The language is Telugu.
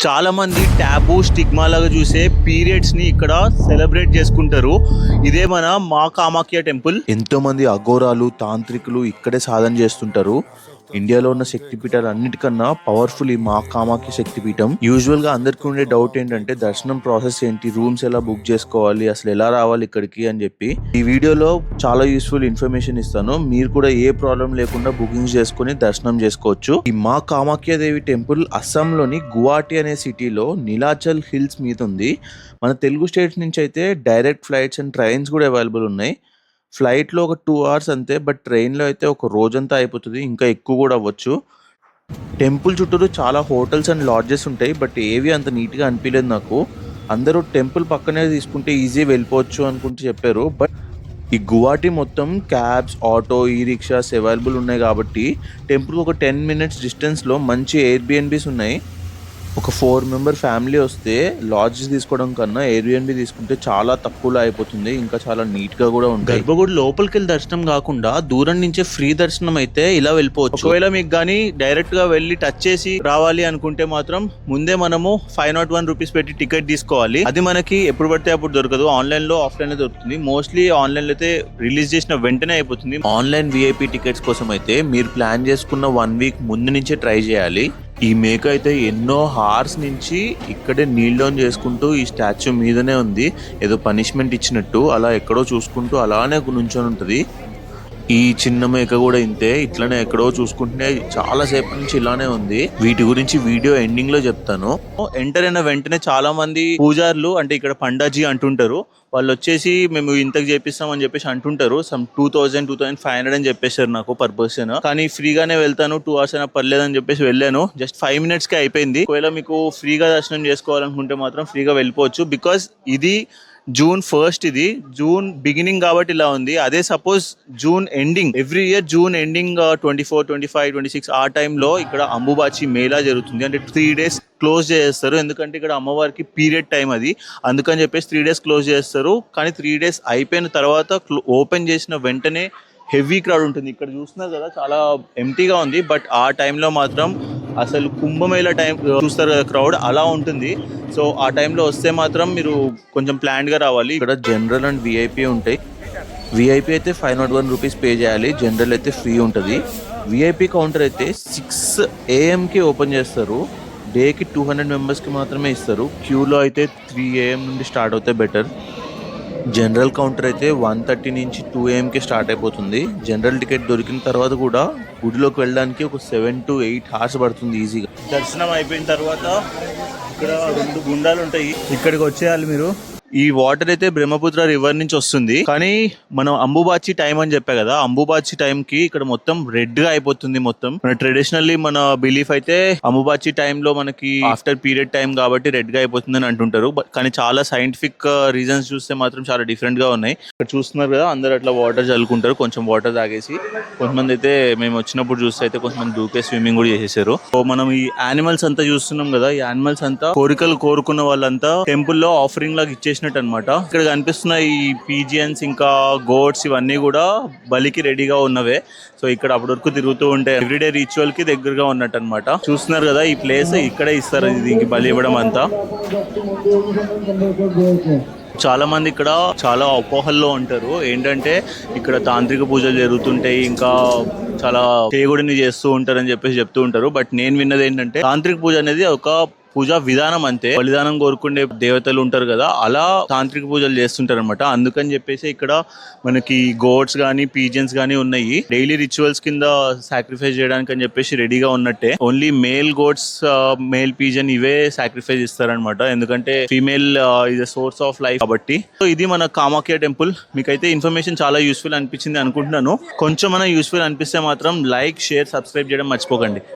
చాలా మంది టాబూ స్టిగ్మా లాగా చూసే పీరియడ్స్ ని ఇక్కడ సెలబ్రేట్ చేసుకుంటారు. ఇదే మన మా కామాఖ్య టెంపుల్. ఎంతో మంది అఘోరాలు తాంత్రికులు ఇక్కడే సాధన చేస్తుంటారు. ఇండియాలో ఉన్న శక్తిపీఠాలు అన్నిటికన్నా పవర్ఫుల్ ఈ మా కామాఖ్య శక్తిపీఠం. యూజువల్ గా అందరికి ఉండే డౌట్ ఏంటంటే దర్శనం ప్రాసెస్ ఏంటి, రూమ్స్ ఎలా బుక్ చేసుకోవాలి, అసలు ఎలా రావాలి ఇక్కడికి అని చెప్పి ఈ వీడియోలో చాలా యూస్ఫుల్ ఇన్ఫర్మేషన్ ఇస్తాను. మీరు కూడా ఏ ప్రాబ్లం లేకుండా బుకింగ్స్ చేసుకుని దర్శనం చేసుకోవచ్చు. ఈ మా కామాఖ్య దేవి టెంపుల్ అస్సాంలోని గువాహటి అనే సిటీలో నీలాచల్ హిల్స్ మీద ఉంది. మన తెలుగు స్టేట్స్ నుంచి అయితే డైరెక్ట్ ఫ్లైట్స్ అండ్ ట్రైన్స్ కూడా అవైలబుల్ ఉన్నాయి. ఫ్లైట్లో ఒక 2 అవర్స్ అంతే, బట్ ట్రైన్లో అయితే ఒక రోజంతా అయిపోతుంది, ఇంకా ఎక్కువ కూడా అవ్వచ్చు. టెంపుల్ చుట్టూరు చాలా హోటల్స్ అండ్ లాడ్జెస్ ఉంటాయి, బట్ ఏవి అంత నీట్గా అనిపించలేదు నాకు. అందరూ టెంపుల్ పక్కనే తీసుకుంటే ఈజీ వెళ్ళిపోవచ్చు అనుకుంటూ చెప్పారు. బట్ ఈ గువాహటి మొత్తం క్యాబ్స్, ఆటో, ఈ రిక్షాస్ అవైలబుల్ ఉన్నాయి కాబట్టి టెంపుల్ ఒక 10 minutes డిస్టెన్స్లో మంచి ఎయిర్బిఎన్బీస్ ఉన్నాయి. ఒక 4 member ఫ్యామిలీ వస్తే లాడ్జెస్ తీసుకోవడం కన్నా ఎయిర్బిఎన్బి తీసుకుంటే చాలా తక్కువలో అయిపోతుంది, ఇంకా చాలా నీట్గా కూడా ఉంటాయి. గర్భగుడి లోపలికి వెళ్ళి దర్శనం కాకుండా దూరం నుంచే ఫ్రీ దర్శనం అయితే ఇలా వెళ్ళిపోవచ్చు. ఒకవేళ మీకు కానీ డైరెక్ట్ గా వెళ్ళి టచ్ చేసి రావాలి అనుకుంటే మాత్రం ముందే మనము 501 రూపీస్ పెట్టి టికెట్ తీసుకోవాలి. అది మనకి ఎప్పుడు పడితే అప్పుడు దొరకదు, ఆన్లైన్ లో ఆఫ్లైన్ లో దొరుకుతుంది. మోస్ట్లీ ఆన్లైన్ లో అయితే రిలీజ్ చేసిన వెంటనే అయిపోతుంది. ఆన్లైన్ విఐపి టికెట్స్ కోసం అయితే మీరు ప్లాన్ చేసుకున్న 1 week ముందు నుంచే ట్రై చేయాలి. ఈ మేక అయితే ఎన్నో హార్స్ నుంచి ఇక్కడే నీల్ డౌన్ చేసుకుంటూ ఈ స్టాచ్యూ మీదనే ఉంది. ఏదో పనిష్మెంట్ ఇచ్చినట్టు అలా ఎక్కడో చూసుకుంటూ అలానే నుంచొని ఉంటుంది. ఈ చిన్న మేక కూడా ఇంతే, ఇట్లనే ఎక్కడో చూసుకుంటూనే చాలా సేపు నుంచి ఇలానే ఉంది. వీటి గురించి వీడియో ఎండింగ్ లో చెప్తాను. ఎంటర్ అయిన వెంటనే చాలా మంది పూజారులు, అంటే ఇక్కడ పండాజీ అంటుంటారు, వాళ్ళు వచ్చేసి మేము ఇంతకు చేపిస్తాం అని చెప్పేసి అంటుంటారు. సమ్ 2000-2500 అని చెప్పేశారు నాకు పర్ పర్సన్. కానీ ఫ్రీగానే వెళ్తాను, 2 hours అయినా పర్లేదు అని చెప్పేసి వెళ్ళాను. జస్ట్ 5 minutes కి అయిపోయింది. ఒకవేళ మీకు ఫ్రీగా దర్శనం చేసుకోవాలనుకుంటే మాత్రం ఫ్రీగా వెళ్ళిపోవచ్చు. బికాస్ ఇది June 1st, ఇది జూన్ బిగినింగ్ కాబట్టి ఇలా ఉంది. అదే suppose June ending, every year June ending 24, 25, 26 ఆ టైంలో ఇక్కడ అంబుబాచి మేళా జరుగుతుంది. అంటే 3 days క్లోజ్ చేస్తారు, ఎందుకంటే ఇక్కడ అమ్మవారికి పీరియడ్ టైం అది, అందుకని చెప్పేసి 3 days క్లోజ్ చేస్తారు. కానీ 3 days అయిపోయిన తర్వాత ఓపెన్ చేసిన వెంటనే హెవీ క్రౌడ్ ఉంటుంది. ఇక్కడ చూస్తున్నారు కదా చాలా ఎంటీగా ఉంది, బట్ ఆ టైంలో మాత్రం అసలు కుంభమేళ టైం చూస్తారు కదా క్రౌడ్, అలా ఉంటుంది. సో ఆ టైంలో వస్తే మాత్రం మీరు కొంచెం ప్లాన్డ్గా రావాలి. ఇక్కడ జనరల్ అండ్ విఐపి ఉంటాయి. విఐపి అయితే 501 రూపీస్ పే చేయాలి, జనరల్ అయితే ఫ్రీ ఉంటుంది. విఐపి కౌంటర్ అయితే 6 AM ఓపెన్ చేస్తారు. డేకి 200 members మాత్రమే ఇస్తారు. క్యూలో అయితే 3 AM నుండి స్టార్ట్ అవుతే బెటర్. జనరల్ కౌంటర్ అయితే 1:30 నుంచి 2 AM స్టార్ట్ అయిపోతుంది. జనరల్ టికెట్ దొరికిన తర్వాత కూడా గుడిలోకి వెళ్ళడానికి ఒక 7 to 8 hours పడుతుంది ఈజీగా. దర్శనం అయిపోయిన తర్వాత ఇక్కడ 2 గుండాలు ఉంటాయి, ఇక్కడికి వచ్చేయాలి మీరు. ఈ వాటర్ అయితే బ్రహ్మపుత్ర రివర్ నుంచి వస్తుంది. కానీ మనం అంబుబాచి టైం అని చెప్పా కదా, అంబుబాచి టైం కి ఇక్కడ మొత్తం రెడ్ గా అయిపోతుంది. మొత్తం మన ట్రెడిషనల్లీ మన బిలీఫ్ అయితే అంబుబాచి టైంలో మనకి ఆఫ్టర్ పీరియడ్ టైం కాబట్టి రెడ్ గా అయిపోతుంది అని అంటుంటారు. కానీ చాలా సైంటిఫిక్ రీజన్స్ చూస్తే మాత్రం చాలా డిఫరెంట్ గా ఉన్నాయి. ఇక్కడ చూస్తున్నారు కదా, అందరు అట్లా వాటర్ చల్లుకుంటారు, కొంచెం వాటర్ తాగేసి. కొంతమంది అయితే మేము వచ్చినప్పుడు చూస్తే అయితే కొంతమంది దూకే స్విమ్మింగ్ కూడా చేసేసారు. సో మనం ఈ యానిమల్స్ అంతా చూస్తున్నాం కదా, ఈ యానిమల్స్ అంతా కోరికలు కోరుకున్న వాళ్ళంతా టెంపుల్ లో ఆఫరింగ్ లాగా ఇచ్చేసినట్టు అనమాట. ఇక్కడ కనిపిస్తున్న ఈ పీజియన్స్ ఇంకా గోట్స్ ఇవన్నీ కూడా బలికి రెడీగా ఉన్నవే. సో ఇక్కడ అప్పటి వరకు తిరుగుతూ ఉంటాయి, ఎవ్రీడే రిచువల్ కి దగ్గరగా ఉన్నట్టు అనమాట. చూస్తున్నారు కదా ఈ ప్లేస్, ఇక్కడే ఇస్తారు దీనికి బలి ఇవ్వడం అంతా. చాలా మంది ఇక్కడ చాలా అపోహల్లో ఉంటారు. ఏంటంటే ఇక్కడ తాంత్రిక పూజలు జరుగుతుంటాయి, ఇంకా చాలా దేవుడిని చేస్తూ ఉంటారని చెప్పేసి చెప్తూ ఉంటారు. బట్ నేను విన్నది ఏంటంటే తాంత్రిక పూజ అనేది ఒక పూజా విధానం అంతే. బలిదానం కోరుకునే దేవతలు ఉంటారు కదా, అలా తాంత్రిక పూజలు చేస్తుంటారు అనమాట. అందుకని చెప్పేసి ఇక్కడ మనకి గోడ్స్ గానీ పీజియన్స్ గానీ ఉన్నాయి. డైలీ రిచువల్స్ కింద సాక్రిఫైస్ చేయడానికి అని చెప్పేసి రెడీగా ఉన్నట్టే. ఓన్లీ మేల్ గోడ్స్, మేల్ పీజియన్ ఇవే సాక్రిఫైస్ ఇస్తారనమాట, ఎందుకంటే female is the source of life కాబట్టి. సో ఇది మన కామాఖ్య టెంపుల్. మీకైతే ఇన్ఫర్మేషన్ చాలా యూస్ఫుల్ అనిపించింది అనుకుంటున్నాను. కొంచెం మన యూస్ఫుల్ అనిపిస్తే మాత్రం లైక్, షేర్, సబ్స్క్రైబ్ చేయడం మర్చిపోకండి.